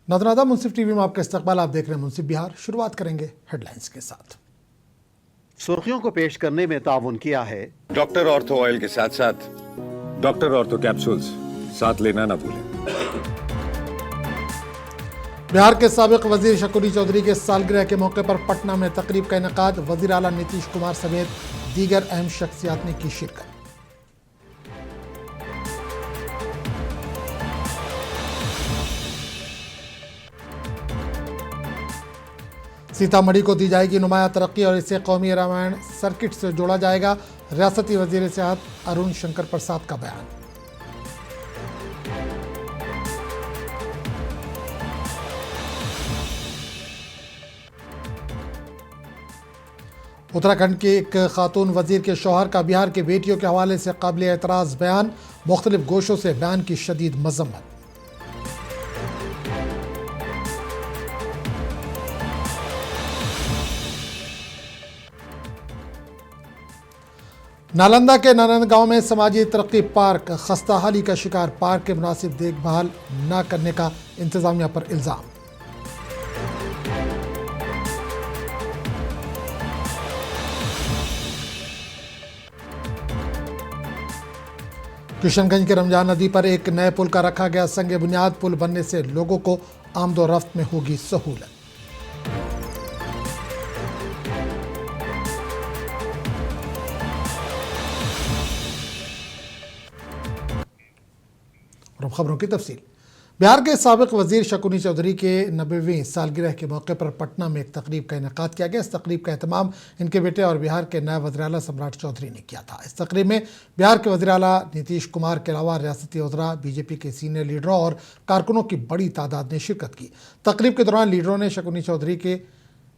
नादनादा मुंसिफ TV में आपका इस्तकबाल। आप देख रहे हैं मुंसिफ बिहार। शुरुआत करेंगे हेडलाइंस के साथ। सुर्खियों को पेश करने में ताउन किया है डॉक्टर ऑर्थो ऑयल के साथ साथ डॉक्टर ऑर्थो कैप्सूल्स साथ लेना ना भूलें। बिहार के साबिक वजीर शकुनी चौधरी के सालगिरह के मौके पर पटना में तकरीब का इनेकाद। वजीर आला नीतीश कुमार समेत दीगर अहम शख्सियात ने की शिरकत। सीतामढ़ी को दी जाएगी नुमाया तरक्की और इसे कौमी रामायण सर्किट से जोड़ा जाएगा। रियासती वजीर सेहत अरुण शंकर प्रसाद का बयान। उत्तराखंड के एक खातून वजीर के शौहर का बिहार के बेटियों के हवाले से काबिल एतराज बयान। मुख्तलिफ गोशों से बयान की शदीद मजम्मत। नालंदा के नारायणगांव में समाजी तरक्की पार्क खस्ताहाली का शिकार। पार्क के मुनासिब देखभाल न करने का इंतजामिया पर इल्जाम। किशनगंज के रमजान नदी पर एक नए पुल का रखा गया संग बुनियाद। पुल बनने से लोगों को आमदोरफ्त में होगी सहूलत। और खबरों की तफसील। बिहार के साबिक वजीर शकुनी चौधरी के 90वीं सालगिरह के मौके पर पटना में एक तकरीब का इनेकाद किया गया। इस तकरीब का एहतमाम इनके बेटे और बिहार के नए वज़ीर आला सम्राट चौधरी ने किया था। इस तकरीब में बिहार के वज़ीर आला नीतीश कुमार के अलावा रियासती वज़रा, बीजेपी के सीनियर लीडरों और कारकुनों की बड़ी तादाद ने शिरकत की। तकरीब के दौरान लीडरों ने शकुनी चौधरी के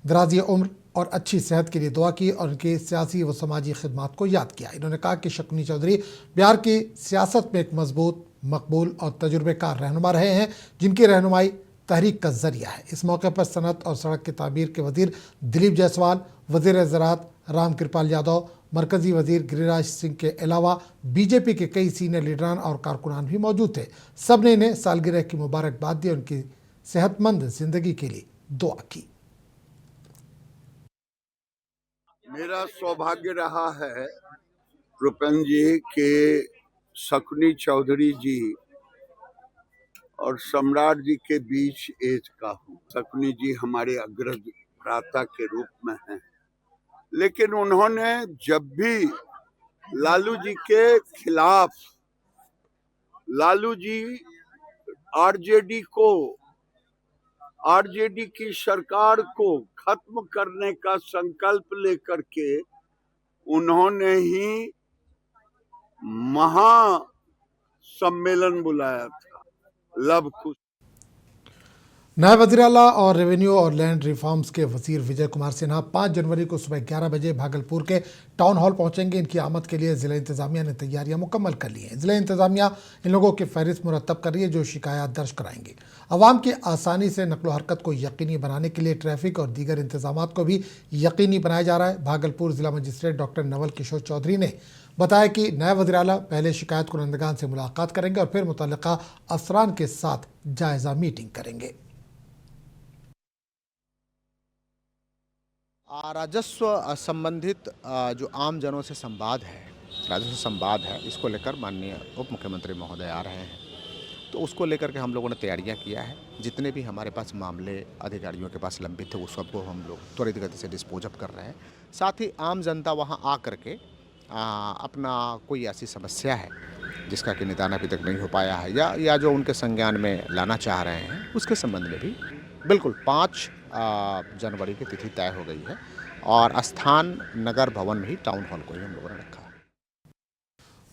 दराज़ी उम्र और अच्छी सेहत के लिए दुआ की और उनकी सियासी व समाजी खिदमात को याद किया। इन्होंने कहा कि शकुनी चौधरी बिहार की सियासत में एक मजबूत, मकबूल और तजुर्बेकार रहनुमा रहे हैं, जिनकी रहनुमाई तहरीक का जरिया है। इस मौके पर सनत और सड़क की तामीर के वजीर दिलीप जायसवाल, वजीर ज़राअत राम कृपाल यादव, मरकजी वजीर गिरिराज सिंह के अलावा बीजेपी के कई सीनियर लीडरान और कारकुनान भी मौजूद थे। सब ने इन्हें सालगिरह की मुबारकबाद दी और उनकी सेहतमंद जिंदगी के लिए दुआ की। मेरा सौभाग्य रहा है रुपन जी के शकुनी चौधरी जी और सम्राट जी के बीच एज का हूँ। शकुनी जी हमारे अग्रज भ्राता के रूप में हैं, लेकिन उन्होंने जब भी लालू जी के खिलाफ, लालू जी आरजेडी की सरकार को खत्म करने का संकल्प लेकर के उन्होंने ही महा सम्मेलन बुलाया था, लव कुश। नए वज़ीर आला और रेवेन्यू और लैंड रिफॉर्म्स के वजीर विजय कुमार सिन्हा 5 जनवरी को सुबह 11 बजे भागलपुर के टाउन हॉल पहुंचेंगे। इनकी आमद के लिए जिला इंतजामिया ने तैयारियां मुकम्मल कर ली हैं। जिला इंतजामिया इन लोगों की फहरिस्त मुरतब कर रही है जो शिकायत दर्ज कराएंगे। अवाम की आसानी से नकलो हरकत को यकीनी बनाने के लिए ट्रैफिक और दीगर इंतजाम को भी यकीनी बनाया जा रहा है। भागलपुर जिला मजिस्ट्रेट डॉक्टर नवल किशोर चौधरी ने बताया कि नए वज़ीर आला पहले शिकायत कुनंदगान से मुलाकात करेंगे और फिर मुतल्लिका अफसरान के साथ जायजा मीटिंग करेंगे। राजस्व संबंधित जो आम जनों से संवाद है, राजस्व संवाद है, इसको लेकर माननीय उप मुख्यमंत्री महोदय आ रहे हैं, तो उसको लेकर के हम लोगों ने तैयारियां किया है। जितने भी हमारे पास मामले अधिकारियों के पास लंबित थे उस सबको हम लोग त्वरित गति से डिस्पोज अप कर रहे हैं। साथ ही आम जनता वहां आ करके अपना कोई ऐसी समस्या है जिसका कि निदान अभी तक नहीं हो पाया है या जो उनके संज्ञान में लाना चाह रहे हैं, उसके संबंध में भी बिल्कुल 5 जनवरी की तिथि तय हो गई है और स्थान नगर भवन में ही टाउन हॉल को ही हम लोगों ने रखा है।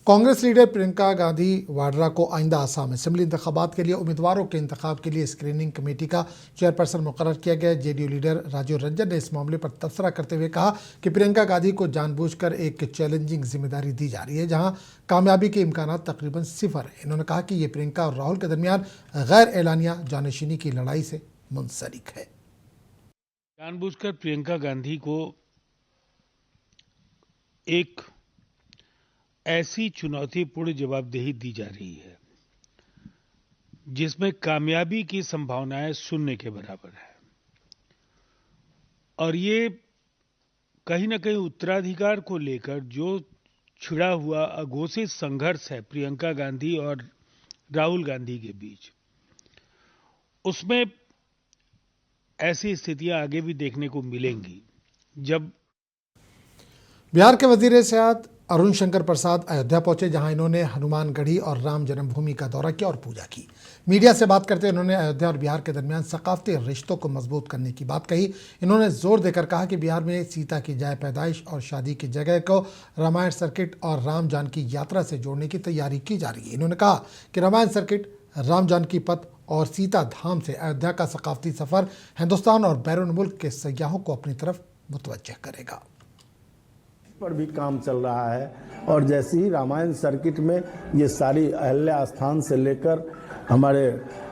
कांग्रेस लीडर प्रियंका गांधी वाड्रा को आइंदा आसाम असेंबली इंतखाबात के लिए उम्मीदवारों के इंतखाब के लिए स्क्रीनिंग कमेटी का चेयरपर्सन मुकर्रर किया गया। जेडीयू लीडर राजीव रंजन ने इस मामले पर तबसरा करते हुए कहा कि प्रियंका गांधी को जानबूझकर एक चैलेंजिंग जिम्मेदारी दी जा रही है जहां कामयाबी के इम्कान तकरीबन सिफर है। इन्होंने कहा कि ये प्रियंका और राहुल के दरमियान गैर एलानिया जानशीनी की लड़ाई से मुंसलिक है। जानबूझकर प्रियंका गांधी को एक ऐसी चुनौतीपूर्ण जवाबदेही दी जा रही है जिसमें कामयाबी की संभावनाएं शून्य के बराबर है। और ये कहीं ना कहीं उत्तराधिकार को लेकर जो छिड़ा हुआ अघोषित संघर्ष है प्रियंका गांधी और राहुल गांधी के बीच, उसमें ऐसी स्थितियां आगे भी देखने को मिलेंगी। जब बिहार के वजीर सेहत अरुण शंकर प्रसाद अयोध्या पहुंचे, जहां इन्होंने हनुमानगढ़ी और राम जन्मभूमि का दौरा किया और पूजा की। मीडिया से बात करते हुए इन्होंने अयोध्या और बिहार के दरमियान सकाफती रिश्तों को मजबूत करने की बात कही। इन्होंने जोर देकर कहा कि बिहार में सीता की जाए पैदाइश और शादी की जगह को रामायण सर्किट और राम जानकी यात्रा से जोड़ने की तैयारी की जा रही है। इन्होंने कहा कि रामायण सर्किट, राम जानकी पथ और सीता धाम से अयोध्या का सकाफती सफर हिंदुस्तान और बैरून मुल्क के सयाहों को अपनी तरफ मुतवज्जह करेगा। पर भी काम चल रहा है और जैसे ही रामायण सर्किट में ये सारी अहल्या स्थान से लेकर हमारे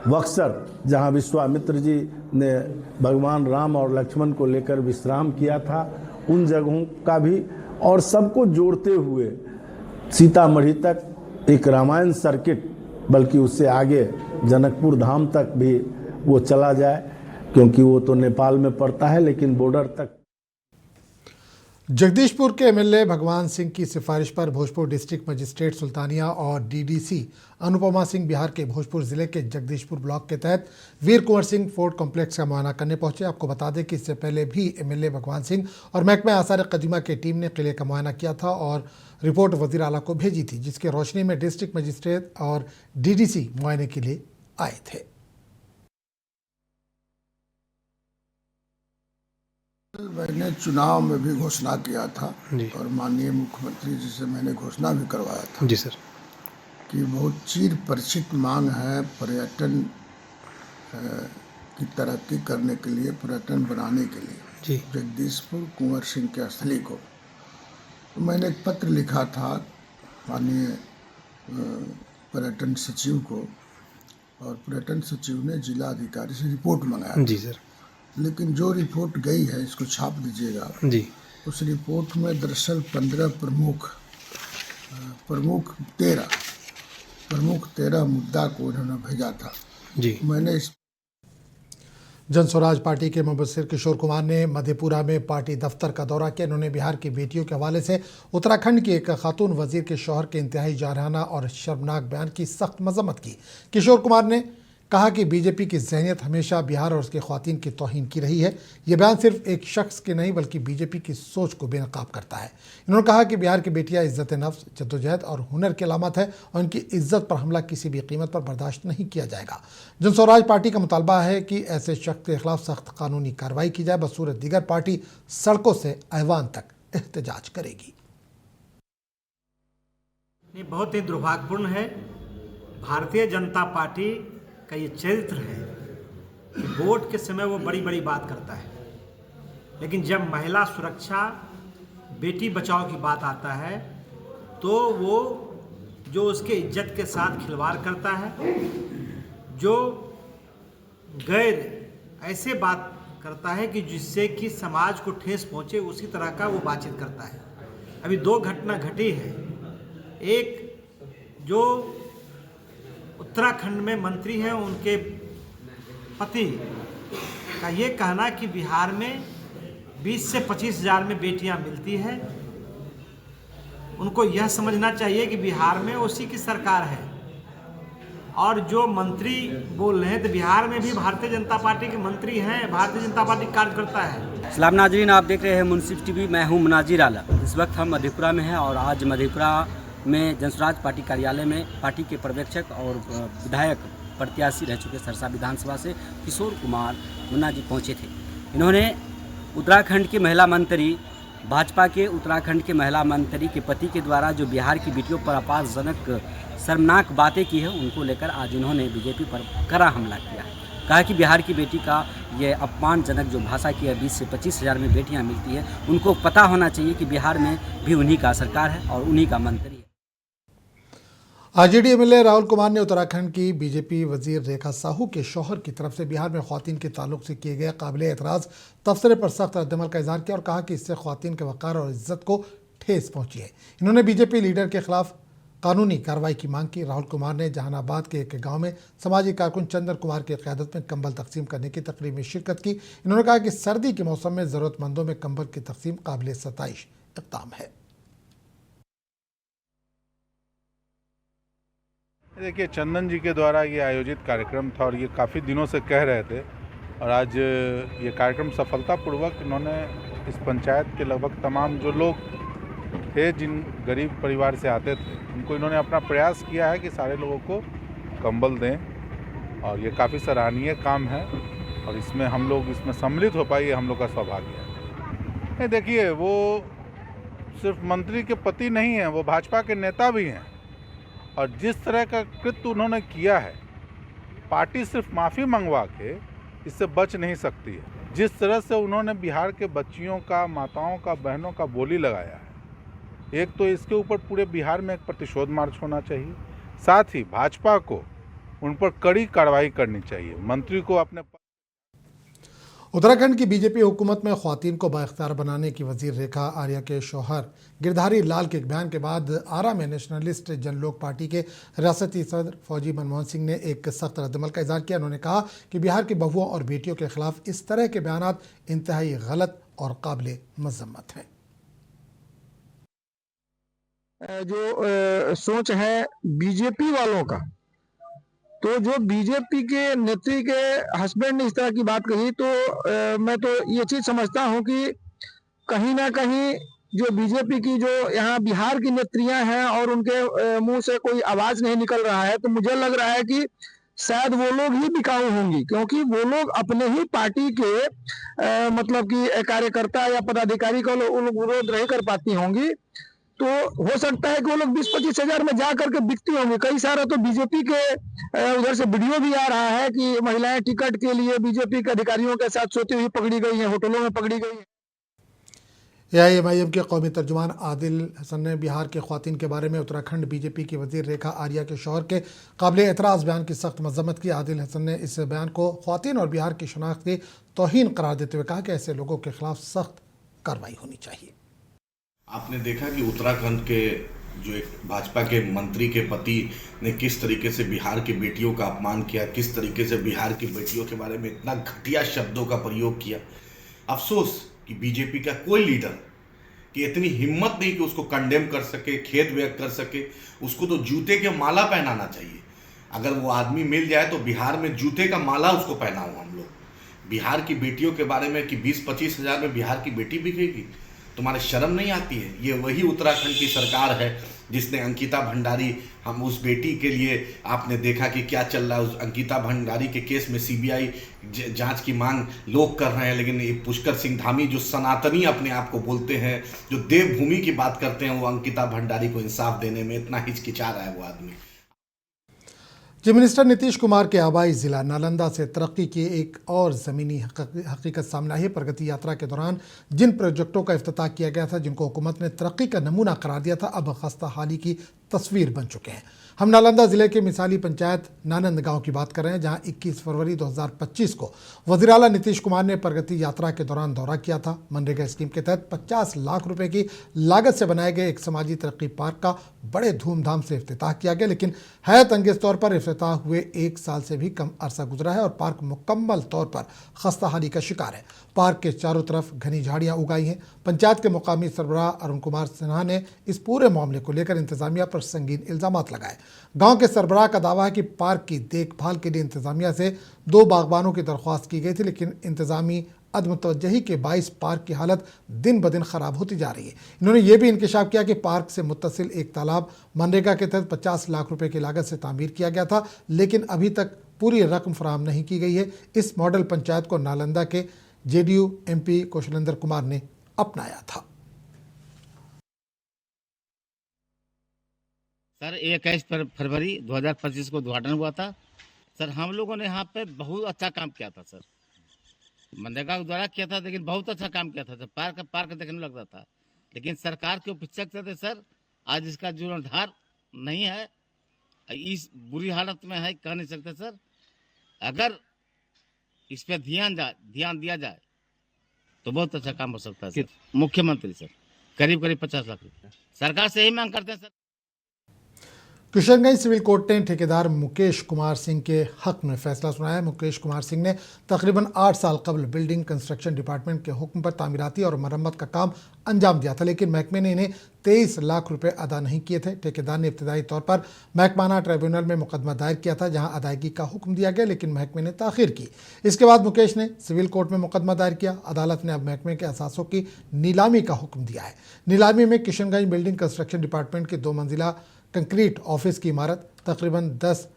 बक्सर, जहां विश्वामित्र जी ने भगवान राम और लक्ष्मण को लेकर विश्राम किया था, उन जगहों का भी और सबको जोड़ते हुए सीतामढ़ी तक एक रामायण सर्किट, बल्कि उससे आगे जनकपुर धाम तक भी वो चला जाए, क्योंकि वो तो नेपाल में पड़ता है लेकिन बॉर्डर तक। जगदीशपुर के एमएलए भगवान सिंह की सिफारिश पर भोजपुर डिस्ट्रिक्ट मजिस्ट्रेट सुल्तानिया और डीडीसी अनुपमा सिंह बिहार के भोजपुर जिले के जगदीशपुर ब्लॉक के तहत वीर कुंवर सिंह फोर्ट कॉम्प्लेक्स का मुआयना करने पहुंचे। आपको बता दें कि इससे पहले भी एमएलए भगवान सिंह और महकमा आसार कदीमा की टीम ने किले का मुआयना किया था और रिपोर्ट वजीर आला को भेजी थी, जिसकी रोशनी में डिस्ट्रिक्ट मजिस्ट्रेट और डीडीसी मुआयने के लिए आए थे। मैंने चुनाव में भी घोषणा किया था और माननीय मुख्यमंत्री जी से मैंने घोषणा भी करवाया था जी सर कि बहुत चिर परिचित मांग है पर्यटन की तरक्की करने के लिए, पर्यटन बनाने के लिए जगदीशपुर कुंवर सिंह के स्थली को। तो मैंने एक पत्र लिखा था माननीय पर्यटन सचिव को और पर्यटन सचिव ने जिला अधिकारी से रिपोर्ट मंगाया जी सर। लेकिन जो रिपोर्ट गई है, इसको छाप दीजिएगा जी। उस रिपोर्ट में दरअसल 15 प्रमुख 13 मुद्दा को उन्होंने भेजा था जी। मैंने इस जन स्वराज पार्टी के मुबस्सिर किशोर कुमार ने मधेपुरा में पार्टी दफ्तर का दौरा किया। इन्होंने बिहार की बेटियों के हवाले से उत्तराखंड की एक खातून वजीर के शौहर के इंतहाई जारहाना और शर्मनाक बयान की सख्त मजम्मत की। किशोर कुमार ने कहा कि बीजेपी की जहनीत हमेशा बिहार और उसके ख्वातीन की तौहीन की रही है। ये बयान सिर्फ एक शख्स की नहीं बल्कि बीजेपी की सोच को बेनकाब करता है। इन्होंने कहा कि बिहार की बेटियां इज्जत नफ्स, जद्दोजहद और हुनर की अलामत है और उनकी इज्जत पर हमला किसी भी कीमत पर बर्दाश्त नहीं किया जाएगा। जन स्वराज पार्टी का मुतालबा है कि ऐसे शख्स के खिलाफ सख्त कानूनी कार्रवाई की जाए, बसूरत दीगर पार्टी सड़कों से ऐवान तक एहतजाज करेगी। ये बहुत ही दुर्भाग्यपूर्ण है। भारतीय जनता पार्टी का ये चरित्र है कि वोट के समय वो बड़ी बड़ी बात करता है, लेकिन जब महिला सुरक्षा, बेटी बचाओ की बात आता है तो वो जो उसके इज्जत के साथ खिलवाड़ करता है, जो गैर ऐसे बात करता है कि जिससे कि समाज को ठेस पहुंचे, उसी तरह का वो बातचीत करता है। अभी 2 घटना घटी है। एक जो उत्तराखंड में मंत्री हैं, उनके पति का ये कहना कि बिहार में 20 से 25 हज़ार में बेटियां मिलती है। उनको यह समझना चाहिए कि बिहार में उसी की सरकार है। और जो मंत्री बोल रहे हैं तो बिहार में भी भारतीय जनता पार्टी के मंत्री हैं, भारतीय जनता पार्टी कार्यकर्ता है। सलाम नाजरीन, आप देख रहे हैं मुंसिफ टीवी। मैं हूं मुनाजिर आला। इस वक्त हम मधेपुरा में हैं और आज मधेपुरा में जनस्वराज पार्टी कार्यालय में पार्टी के पर्यवेक्षक और विधायक प्रत्याशी रह चुके सरसा विधानसभा से किशोर कुमार मुन्ना जी पहुँचे थे। इन्होंने उत्तराखंड की महिला मंत्री, भाजपा के उत्तराखंड के महिला मंत्री के पति के द्वारा जो बिहार की बेटियों पर अपमानजनक शर्मनाक बातें की है, उनको लेकर आज इन्होंने बीजेपी पर कड़ा हमला किया है। कहा कि बिहार की बेटी का ये अपमानजनक जो भाषा की है, 20 से 25 हज़ार में बेटियां मिलती है, उनको पता होना चाहिए कि बिहार में भी उन्हीं का सरकार है और उन्हीं का मंत्री है। आरजेडी एमएलए राहुल कुमार ने उत्तराखंड की बीजेपी वजीर रेखा साहू के शौहर की तरफ से बिहार में ख्वातीन के ताल्लुक से किए गए काबिल एतराज़ तबसरे पर सख्त रद्दमल का इजहार किया और कहा कि इससे ख्वातीन के वक़ार और इज्जत को ठेस पहुंची है। इन्होंने बीजेपी लीडर के खिलाफ कानूनी कार्रवाई की मांग की। राहुल कुमार ने जहानाबाद के एक गांव में समाजी कारकुन चंदन कुमार की क़यादत में कंबल तकसीम करने की तकरीब में शिरकत की। इन्होंने कहा कि सर्दी के मौसम में ज़रूरतमंदों में कंबल की तकसीम काबिल सताइश इक़दाम है। देखिए, चंदन जी के द्वारा ये आयोजित कार्यक्रम था और ये काफ़ी दिनों से कह रहे थे और आज ये कार्यक्रम सफलतापूर्वक इन्होंने इस पंचायत के लगभग तमाम जो लोग थे जिन गरीब परिवार से आते थे उनको इन्होंने अपना प्रयास किया है कि सारे लोगों को कंबल दें और ये काफ़ी सराहनीय काम है और इसमें हम लोग इसमें सम्मिलित हो पाए, ये हम लोग का सौभाग्य है। देखिए, वो सिर्फ मंत्री के पति नहीं हैं, वो भाजपा के नेता भी हैं और जिस तरह का कृत्य उन्होंने किया है, पार्टी सिर्फ माफ़ी मंगवा के इससे बच नहीं सकती है। जिस तरह से उन्होंने बिहार के बच्चियों का, माताओं का, बहनों का बोली लगाया है, एक तो इसके ऊपर पूरे बिहार में एक प्रतिशोध मार्च होना चाहिए, साथ ही भाजपा को उन पर कड़ी कार्रवाई करनी चाहिए। मंत्री को अपने उत्तराखंड की बीजेपी हुकूमत में ख्वातीन को बाइख्तियार बनाने की वजीर रेखा आर्या के शौहर गिरधारी लाल के एक बयान के बाद आरा में नेशनलिस्ट जनलोक पार्टी के रियासती सदर फौजी मनमोहन सिंह ने एक सख्त रद्दमल का इज़हार किया। उन्होंने कहा कि बिहार की बहुओं और बेटियों के खिलाफ इस तरह के बयान इंतहाई गलत और काबिल मजम्मत हैं। जो सोच है बीजेपी वालों का, तो जो बीजेपी के नेत्री के हस्बैंड ने इस तरह की बात कही, तो मैं तो ये चीज समझता हूं कि कहीं ना कहीं जो बीजेपी की जो यहाँ बिहार की नेत्रियां हैं और उनके मुंह से कोई आवाज नहीं निकल रहा है, तो मुझे लग रहा है कि शायद वो लोग ही बिकाऊ होंगी, क्योंकि वो लोग अपने ही पार्टी के मतलब कि कार्यकर्ता या पदाधिकारी का विरोध नहीं कर पाती होंगी। तो हो सकता है कि वो लोग 20-25 हजार में जा करके बिकती होंगी। कई सारा तो बीजेपी के उधर से वीडियो भी आ रहा है कि महिलाएं टिकट के लिए बीजेपी के अधिकारियों के साथ सोती हुई पकड़ी गई हैं, होटलों में पकड़ी गई हैं। AIMIM के कौमी तर्जुमान आदिल हसन ने बिहार के ख्वातीन के बारे में उत्तराखंड बीजेपी की वजीर रेखा आर्या के शौहर के काबिल एतराज़ बयान की सख्त मजम्मत की। आदिल हसन ने इस बयान को ख्वातीन और बिहार की शनाख्त की तौहीन करार देते हुए कहा कि ऐसे लोगों के खिलाफ सख्त कार्रवाई होनी चाहिए। आपने देखा कि उत्तराखंड के जो एक भाजपा के मंत्री के पति ने किस तरीके से बिहार की बेटियों का अपमान किया, किस तरीके से बिहार की बेटियों के बारे में इतना घटिया शब्दों का प्रयोग किया। अफसोस कि बीजेपी का कोई लीडर की इतनी हिम्मत नहीं कि उसको कंडेम कर सके, खेद व्यक्त कर सके। उसको तो जूते के माला पहनाना चाहिए। अगर वो आदमी मिल जाए तो बिहार में जूते का माला उसको पहनाओ हम लोग। बिहार की बेटियों के बारे में कि 20-25 हजार में बिहार की बेटी बिकेगी, तुम्हारे शर्म नहीं आती है? ये वही उत्तराखंड की सरकार है जिसने अंकिता भंडारी, हम उस बेटी के लिए आपने देखा कि क्या चल रहा है। उस अंकिता भंडारी के केस में CBI जांच की मांग लोग कर रहे हैं, लेकिन ये पुष्कर सिंह धामी जो सनातनी अपने आप को बोलते हैं, जो देवभूमि की बात करते हैं, वो अंकिता भंडारी को इंसाफ देने में इतना हिचकिचा रहा है वो आदमी। चीफ मिनिस्टर नीतीश कुमार के आबाई जिला नालंदा से तरक्की की एक और ज़मीनी हकीकत सामने आई है। प्रगति यात्रा के दौरान जिन प्रोजेक्टों का इफ्तिताह किया गया था, जिनको हुकूमत ने तरक्की का नमूना करार दिया था, अब खस्ता हाली की तस्वीर बन चुके हैं। हम नालंदा ज़िले के मिसाली पंचायत नानंद गांव की बात कर रहे हैं, जहां 21 फरवरी 2025 को वज़ीर आला नीतीश कुमार ने प्रगति यात्रा के दौरान दौरा किया था। मनरेगा स्कीम के तहत 50 लाख रुपए की लागत से बनाए गए एक समाजी तरक्की पार्क का बड़े धूमधाम से इफ्तिताह किया गया, लेकिन हैरत अंगेज तौर पर इफ्तिताह हुए 1 साल से भी कम अरसा गुजरा है और पार्क मुकम्मल तौर पर खस्ता हाली का शिकार है। पार्क के चारों तरफ घनी झाड़ियाँ उगाई हैं। पंचायत के मुकामी सरबराह अरुण कुमार सिन्हा ने इस पूरे मामले को लेकर इंतजामिया पर संगीन इल्ज़ामात लगाए। गांव के सरबराह का दावा है कि पार्क की देखभाल के लिए इंतजामिया से 2 बागबानों की दरख्वास्त की गई थी, लेकिन इंतजामी अदम तवज्जही के बाइस पार्क की हालत दिन ब दिन ख़राब होती जा रही है। इन्होंने ये भी इंकशाफ किया कि पार्क से मुत्तसिल एक तालाब मनरेगा के तहत 50 लाख रुपए की लागत से तामीर किया गया था, लेकिन अभी तक पूरी रकम फराहम नहीं की गई है। इस मॉडल पंचायत को नालंदा के JDU MP कौशलेंद्र कुमार ने अपनाया था। सर 21 फरवरी 2025 को उद्घाटन हुआ था। सर हम लोगों ने यहाँ पे बहुत अच्छा काम किया था। सर मनरेगा द्वारा किया था, लेकिन बहुत अच्छा काम किया था। सर पार्क देखने लगता था, लेकिन सरकार के उपस्थित थे सर। आज इसका जीर्णोद्धार नहीं है, इस बुरी हालत में है, कह नहीं सकते सर। अगर इस पे ध्यान दिया जाए तो बहुत अच्छा काम हो सकता है सर। मुख्यमंत्री सर करीब 50 लाख रुपये सरकार से ही मांग करते हैं सर। किशनगंज सिविल कोर्ट ने ठेकेदार मुकेश कुमार सिंह के हक में फैसला सुनाया। मुकेश कुमार सिंह ने तकरीबन 8 साल कबल बिल्डिंग कंस्ट्रक्शन डिपार्टमेंट के हुक्म पर तामीराती और मरम्मत का काम अंजाम दिया था, लेकिन महकमे ने इन्हें 23 लाख रुपए अदा नहीं किए थे। ठेकेदार ने इब्तदाई तौर पर महकमाना ट्रिब्यूनल में मुकदमा दायर किया था, जहां अदायगी का हुक्म दिया गया, लेकिन महकमे ने ताखीर की। इसके बाद मुकेश ने सिविल कोर्ट में मुकदमा दायर किया। अदालत ने अब महकमे के असासों की नीलामी का हुक्म दिया है। नीलामी में किशनगंज बिल्डिंग कंस्ट्रक्शन डिपार्टमेंट की 2 मंजिला कंक्रीट ऑफिस की इमारत, तकरीबन 10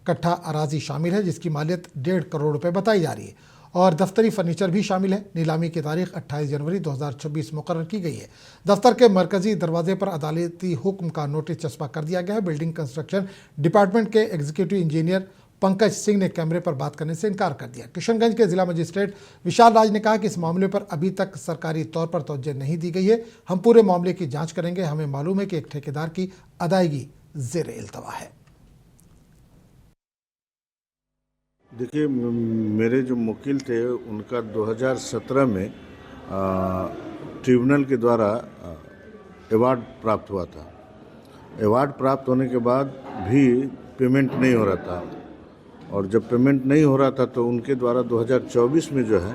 कट्ठा अराजी शामिल है, जिसकी मालियत 1.5 करोड़ रुपए बताई जा रही है, और दफ्तरी फर्नीचर भी शामिल है। नीलामी की तारीख 28 जनवरी 2026 मुकर्रर की गई है। दफ्तर के मरकजी दरवाजे पर अदालती हुक्म का नोटिस चस्पा कर दिया गया है। बिल्डिंग कंस्ट्रक्शन डिपार्टमेंट के एग्जीक्यूटिव इंजीनियर पंकज सिंह ने कैमरे पर बात करने से इनकार कर दिया। किशनगंज के जिला मजिस्ट्रेट विशाल राज ने कहा कि इस मामले पर अभी तक सरकारी तौर पर तवज्जो नहीं दी गई है। हम पूरे मामले की जांच करेंगे। हमें मालूम है कि एक ठेकेदार की अदायगी ज़ेरे इल्तवा है। देखिए, मेरे जो वकील थे उनका 2017 में ट्रिब्यूनल के द्वारा अवार्ड प्राप्त हुआ था। अवार्ड प्राप्त होने के बाद भी पेमेंट नहीं हो रहा था, और जब पेमेंट नहीं हो रहा था तो उनके द्वारा 2024 में जो है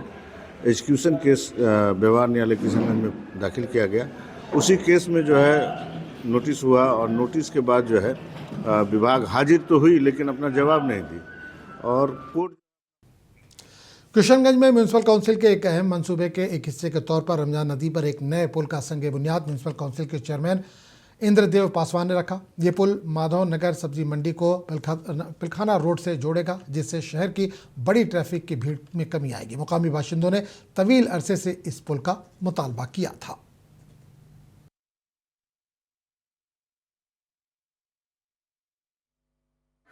एग्जीक्यूशन केस व्यवहार न्यायालय किशनगंज में दाखिल किया गया। उसी केस में जो है नोटिस हुआ, और नोटिस के बाद जो है विभाग हाजिर तो हुई लेकिन अपना जवाब नहीं दी, और कोर्ट। किशनगंज में म्यूनसिपल काउंसिल के एक अहम मंसूबे के एक हिस्से के तौर पर रमजान नदी पर एक नए पुल का संग बुनियाद म्यूनसिपल काउंसिल के चेयरमैन इंद्रदेव पासवान ने रखा। ये पुल माधव नगर सब्जी मंडी को पिलखाना रोड से जोड़ेगा, जिससे शहर की बड़ी ट्रैफिक की भीड़ में कमी आएगी। मुकामी बाशिंदों ने तवील अरसे से इस पुल का मुतालबा किया था।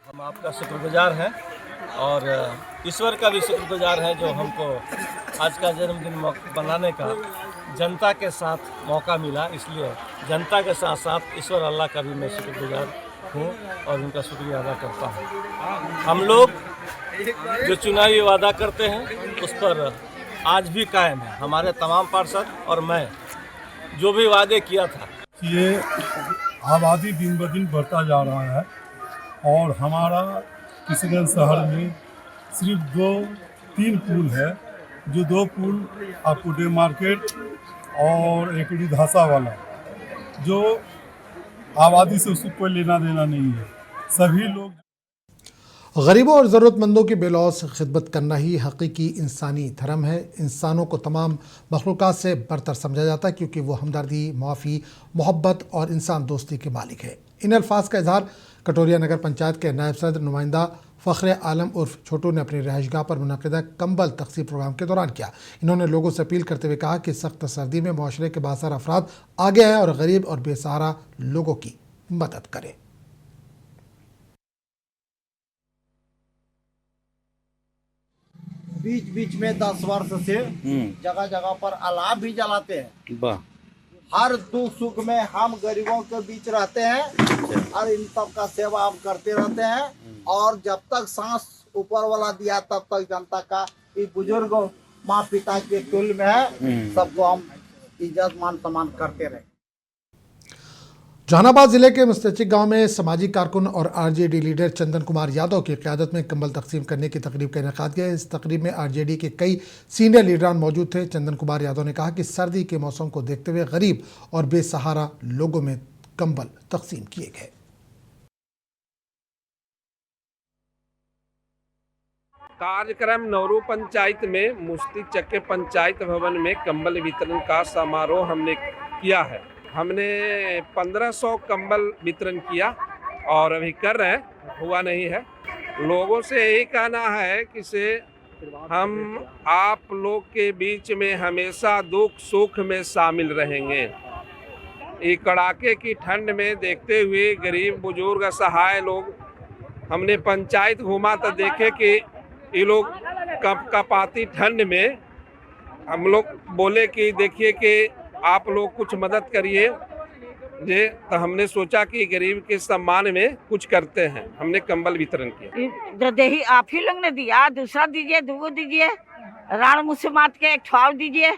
हम आपका शुक्रगुजार हैं और ईश्वर का भी शुक्रगुजार है जो हमको आज का जन्मदिन बनाने का जनता के साथ मौका मिला। इसलिए जनता के साथ साथ ईश्वर अल्लाह का भी मैं शुक्रगुजार हूँ और उनका शुक्रिया अदा करता हूँ। हम लोग जो चुनावी वादा करते हैं उस पर आज भी कायम है। हमारे तमाम पार्षद और मैं जो भी वादे किया था, ये आबादी दिन ब दिन बढ़ता जा रहा है और हमारा किशनगंज शहर में सिर्फ 2-3 पुल है, जो 2 पुल आपको डे मार्केट और एक धासा वाला, जो आबादी से उसको कोई लेना देना नहीं है। सभी लोग गरीबों और ज़रूरतमंदों की बेलौस खिदमत करना ही हकीकी इंसानी धर्म है। इंसानों को तमाम मखलूक़ात से बरतर समझा जाता है, क्योंकि वो हमदर्दी, मुआफ़ी, मोहब्बत और इंसान दोस्ती के मालिक है। इन अल्फाज का इजहार कटोरिया नगर पंचायत के नायब सदर नुमाइंदा फ़ख्र आलम उर्फ छोटू ने अपनी रिहाइशगाह पर मुनक़िदा कंबल तक़सीम प्रोग्राम के दौरान किया। इन्होंने लोगों से अपील करते हुए कहा कि सख्त सर्दी में मुआशरे के बासर अफराद आगे आएँ और गरीब और बेसहारा लोगों की मदद करें। बीच बीच में 10 वर्ष से जगह जगह पर अलाव भी जलाते हैं। हर दुख सुख में हम गरीबों के बीच रहते हैं और इन सब का सेवा हम करते रहते हैं, और जब तक सांस ऊपर वाला दिया तब तक जनता का ये बुजुर्ग माँ पिता के तुल्य में है। सबको हम इज्जत मान सम्मान करते रहे। जहानाबाद जिले के मुस्तचिक गांव में सामाजिक कारकुन और आरजेडी लीडर चंदन कुमार यादव की क़यादत में कंबल तकसीम करने की तकरीब का इनेकाद किया। इस तकरीब में आरजेडी के कई सीनियर लीडरान मौजूद थे। चंदन कुमार यादव ने कहा कि सर्दी के मौसम को देखते हुए गरीब और बेसहारा लोगों में कंबल तकसीम किए गए। कार्यक्रम नौरू पंचायत में मुस्तचिक के पंचायत भवन में कंबल वितरण का समारोह हमने किया है। हमने 1500 कंबल वितरण किया और अभी कर रहे हैं, हुआ नहीं है। लोगों से यही कहना है कि से हम आप लोग के बीच में हमेशा दुख सुख में शामिल रहेंगे। ये कड़ाके की ठंड में देखते हुए गरीब बुजुर्ग असहाय लोग, हमने पंचायत घूमा तो देखे कि ये लोग कपाती ठंड में हम लोग बोले कि देखिए कि आप लोग कुछ मदद करिए जे, तो हमने सोचा कि गरीब के सम्मान में कुछ करते हैं। हमने कंबल वितरण किया। दही आप ही लोग ने दिया, दूसरा दीजिए, 2 दीजिए, राण मुसलमान के 1 ठुआव दीजिए।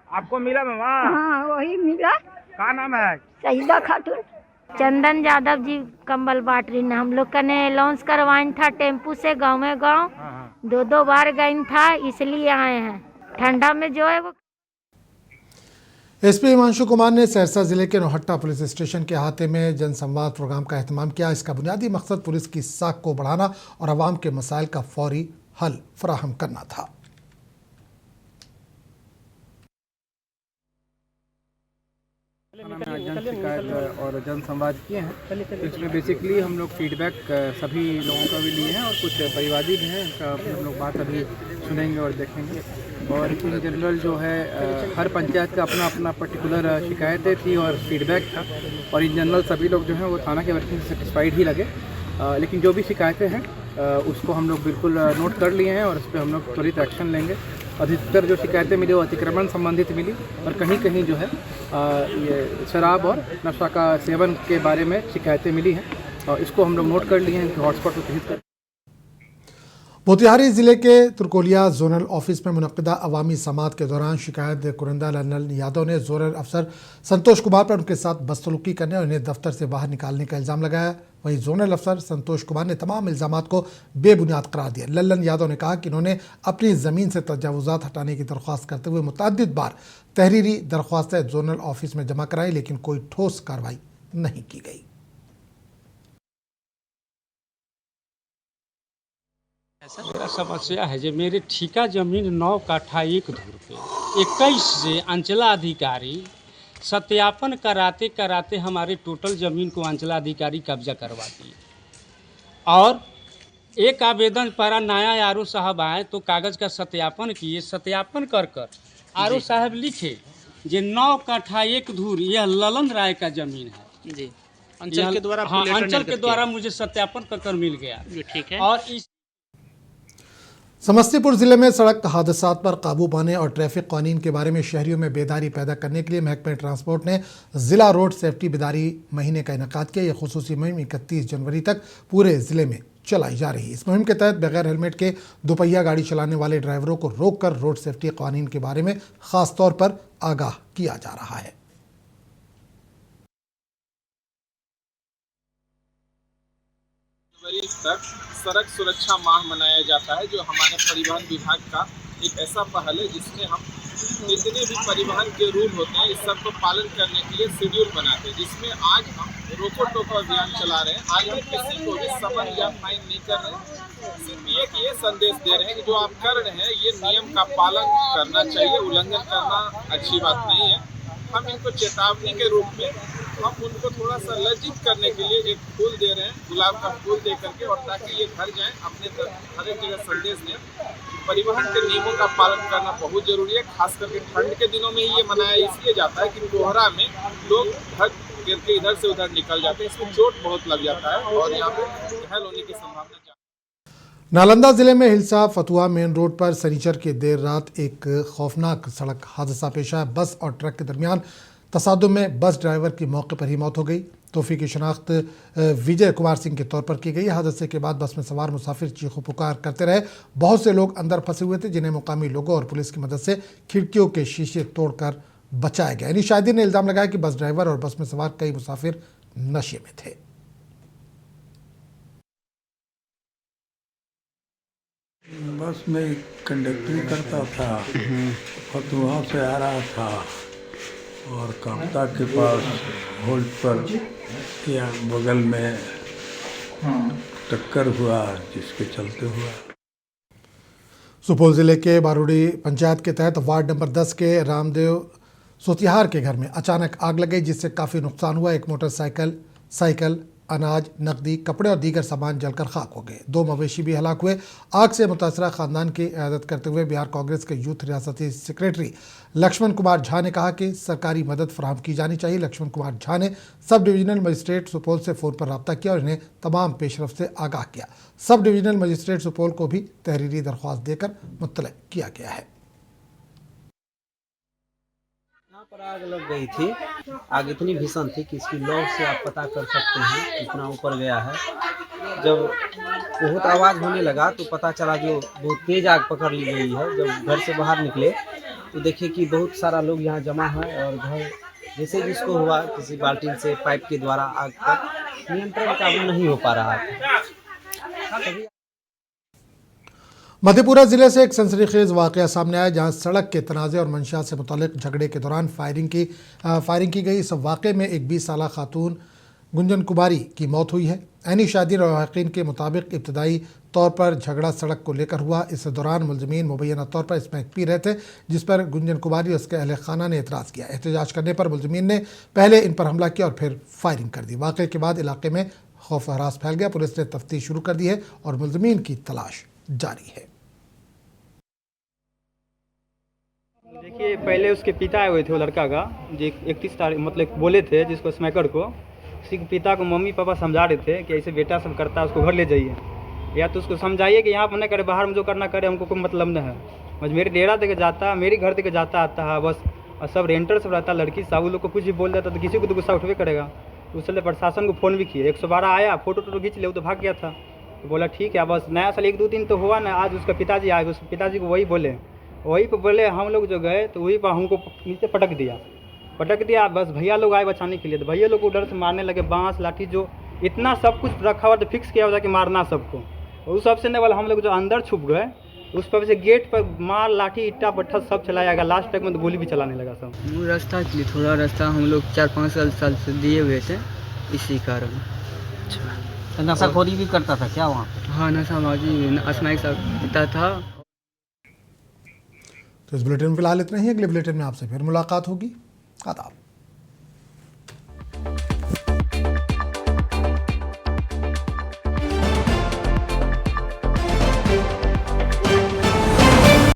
आपको मिला मामा? हाँ वही मिला। क्या नाम है? शहीदा खातून। चंदन यादव जी कंबल बांट रही ना, हम लोग का ने लॉन्च करवाइन था टेम्पू से गाँव में गाँव, 2 बार गई था, इसलिए आए हैं। ठंडा में जो है वो। एसपी हिमांशु कुमार ने सहरसा जिले के नौहट्टा पुलिस स्टेशन के अहाते में जनसंवाद प्रोग्राम का एहतमाम किया। इसका बुनियादी मकसद पुलिस की साख को बढ़ाना और आवाम के मसाइल का फौरी हल फराहम करना था। जन शिकायत और जन संवाद किए हैं, तो इसमें बेसिकली हम लोग फीडबैक सभी लोगों का भी लिए हैं और कुछ परिवादी भी हैं, उनका हम लोग बात अभी सुनेंगे और देखेंगे। और इन जनरल जो है हर पंचायत का अपना अपना पर्टिकुलर शिकायतें थी और फीडबैक था, और इन जनरल सभी लोग जो हैं वो थाना के वर्किंग से सेटिस्फाइड ही लगे। लेकिन जो भी शिकायतें हैं उसको हम लोग बिल्कुल नोट कर लिए हैं और उस पर हम लोग त्वरित एक्शन लेंगे। अधिकतर जो शिकायतें मिली वो अतिक्रमण संबंधित मिली, और कहीं कहीं जो है ये शराब और नशा का सेवन के बारे में शिकायतें मिली हैं, और इसको हम लोग नोट कर लिए हैं कि हॉटस्पॉट को चिन्हित कर। मोतिहारी जिले के तुर्कोलिया जोनल ऑफिस में मुनक्किदा अवामी समात के दौरान शिकायत कुरिंदा लल्लन यादव ने जोनल अफसर संतोष कुमार पर उनके साथ बदसलूकी करने और उन्हें दफ्तर से बाहर निकालने का इल्ज़ाम लगाया। वहीं जोनल अफसर संतोष कुमार ने तमाम इल्ज़ामात को बेबुनियाद करार दिया। लल्लन यादव ने कहा कि इन्होंने अपनी ज़मीन से तजावुज़ात हटाने की दरख्वास्त करते हुए मुतअद्दिद बार तहरीरी दरख्वास्तें जोनल ऑफिस में जमा कराई, लेकिन कोई ठोस कार्रवाई नहीं की गई। मेरा समस्या है जो मेरे ठेका जमीन 9 काठा 1 धुर पे 21 से अंचलाधिकारी सत्यापन कराते कराते हमारे टोटल ज़मीन को अंचलाधिकारी कब्जा करवा दिए। और एक आवेदन पर नया आर ओ साहब आए तो कागज़ का सत्यापन किए, सत्यापन कर कर आर ओ साहब लिखे जे 9 काठा 1 धुर यह ललन राय का ज़मीन है जी। अंचल के द्वारा, हाँ, अंचल के द्वारा मुझे सत्यापन कर कर मिल गया। ठीक है। और इस समस्तीपुर जिले में सड़क हादसात पर काबू पाने और ट्रैफिक कानून के बारे में शहरियों में बेदारी पैदा करने के लिए महकमे ट्रांसपोर्ट ने जिला रोड सेफ्टी बेदारी महीने का इनेकाद किया। यह खुसूसी मुहिम 31 जनवरी तक पूरे जिले में चलाई जा रही है। इस मुहिम के तहत बगैर हेलमेट के दोपहिया गाड़ी चलाने वाले ड्राइवरों को रोककर रोड सेफ्टी कानून के बारे में खास तौर पर आगाह किया जा रहा है। तक सड़क सुरक्षा माह मनाया जाता है, जो हमारे परिवहन विभाग का एक ऐसा पहल है जिसमें हम जितने भी परिवहन के रूल होते हैं इस सब को पालन करने के लिए शेड्यूल बनाते हैं, जिसमें आज हम रोको टोको अभियान चला रहे हैं। आज हम किसी को भी समन या फाइन नहीं कर रहे हैं, सिर्फ ये संदेश दे रहे हैं कि जो आप कर रहे हैं ये नियम का पालन करना चाहिए, उल्लंघन करना अच्छी बात नहीं है। हम इनको चेतावनी के रूप में हम उनको थोड़ा सा लज्जित करने के लिए एक फूल दे रहे हैं, गुलाब का फूल दे करके, और ताकि ये घर जाएं अपने हर एक जगह संदेश दें। परिवहन के नियमों का पालन करना बहुत जरूरी है, खास करके ठंड के दिनों में ही ये मनाया इसलिए जाता है कि कोहरा में लोग घर गिर के इधर से उधर निकल जाते हैं, इसमें चोट बहुत लग जाता है और यहाँ पे घायल होने की संभावना। नालंदा जिले में हिलसा फतुहा मेन रोड पर शनिचर की देर रात एक खौफनाक सड़क हादसा पेश आया। बस और ट्रक के दरमियान तसादुम में बस ड्राइवर की मौके पर ही मौत हो गई। तौफीक की शनाख्त विजय कुमार सिंह के तौर पर की गई। हादसे के बाद बस में सवार मुसाफिर चीखो पुकार करते रहे। बहुत से लोग अंदर फंसे हुए थे, जिन्हें मुकामी लोगों और पुलिस की मदद से खिड़कियों के शीशे तोड़कर बचाया गया। यानी शाहिदीन ने इल्ज़ाम लगाया कि बस ड्राइवर और बस में सवार कई मुसाफिर नशे में थे। बस में कंडक्टरी करता था, फतुहा से आ रहा था और कामता के पास होल्ड पर या बगल में टक्कर हुआ, जिसके चलते हुआ। सुपौल जिले के बारूडी पंचायत के तहत वार्ड नंबर 10 के रामदेव सोतिहार के घर में अचानक आग लग गई, जिससे काफ़ी नुकसान हुआ। एक मोटरसाइकिल, अनाज, नकदी, कपड़े और दीगर सामान जलकर खाक हो गए। 2 मवेशी भी हलाक हुए। आग से मुतासरा खानदान की इयादत करते हुए बिहार कांग्रेस के यूथ रियासती सेक्रेटरी लक्ष्मण कुमार झा ने कहा कि सरकारी मदद फराहम की जानी चाहिए। लक्ष्मण कुमार झा ने सब डिविजनल मजिस्ट्रेट सुपौल से फ़ोन पर रब्ता किया और इन्हें तमाम पेशरफ से आगाह किया। सब डिविजनल मजिस्ट्रेट सुपौल को भी तहरीरी दरख्वास्त देकर मुत्तला किया गया है। पर आग लग गई थी। आग इतनी भीषण थी कि इसकी लौ से आप पता कर सकते हैं कितना ऊपर गया है। जब बहुत आवाज़ होने लगा तो पता चला जो बहुत तेज़ आग पकड़ ली गई है। जब घर से बाहर निकले तो देखे कि बहुत सारा लोग यहाँ जमा है और घर जैसे जिसको हुआ किसी बाल्टी से पाइप के द्वारा आग पर नियंत्रण काबू नहीं हो पा रहा था। मधेपुरा जिले से एक सनसनीखेज वाकया सामने आया जहां सड़क के तनाज़े और मंशियात से मुतालिक झगड़े के दौरान फायरिंग की गई। इस वाक़े में एक 20 साला खातून गुंजन कुमारी की मौत हुई है। ऐनी शादी रवाक़ीन के मुताबिक इब्तदाई तौर पर झगड़ा सड़क को लेकर हुआ। इस दौरान मुलज़मीन मुबैना तौर पर इसमें पी रहे थे, जिस पर गुंजन कुमारी और उसके अहले खाना ने एतराज़ किया। एहतजाज करने पर मुलज़मीन ने पहले इन पर हमला किया और फिर फायरिंग कर दी। वाक़े के बाद इलाके में खौफ हरास फैल गया। पुलिस ने तफ्तीश शुरू कर दी है और मुलज़मीन की तलाश जारी है। देखिए, पहले उसके पिता आए हुए थे, वो लड़का का जो 31 तारीख मतलब बोले थे जिसको स्मैकर को, उसी के पिता को मम्मी पापा समझा रहे थे कि ऐसे बेटा सब करता है उसको घर ले जाइए, या तो उसको समझाइए कि यहाँ पर नहीं करे, बाहर में जो करना करे, हमको कोई मतलब नहीं है। बस मेरे डेरा देके जाता, मेरे घर देके जाता आता है बस। और सब रेंटर सब रहता, लड़की सब लोग को कुछ भी बोल देता तो किसी को तो गुस्सा उठवे करेगा। उसने प्रशासन को फ़ोन भी किया, 112 आया, फोटो खींच ले, वो तो भाग गया था। तो बोला ठीक है, बस नया साल 1-2 दिन तो हुआ ना, आज उसका पिताजी आए, उसके पिताजी को वही बोले, हम लोग जो गए तो वही पर हमको नीचे पटक दिया। बस भैया लोग आए बचाने के लिए, तो भैया लोग को डर से मारने लगे, बांस लाठी जो इतना सब कुछ रखा हुआ, तो फिक्स किया हुआ कि मारना सबको। उस सबसे नहीं, वाला हम लोग जो अंदर छुप गए, उस पर से गेट पर मार लाठी ईटा पत्थर सब चलाया गया। लास्ट तक में तो गोली भी चलाने लगा सब। वो रास्ता के लिए थोड़ा रास्ता हम लोग 4-5 साल से दिए हुए थे, इसी कारण। अच्छा, नशाखोरी भी करता था क्या वहाँ? हाँ, नशाबाजी स्मैक सब पीता था। तो इस बुलेटिन में फिलहाल इतना ही। अगले बुलेटिन में आपसे फिर मुलाकात होगी। आदाब।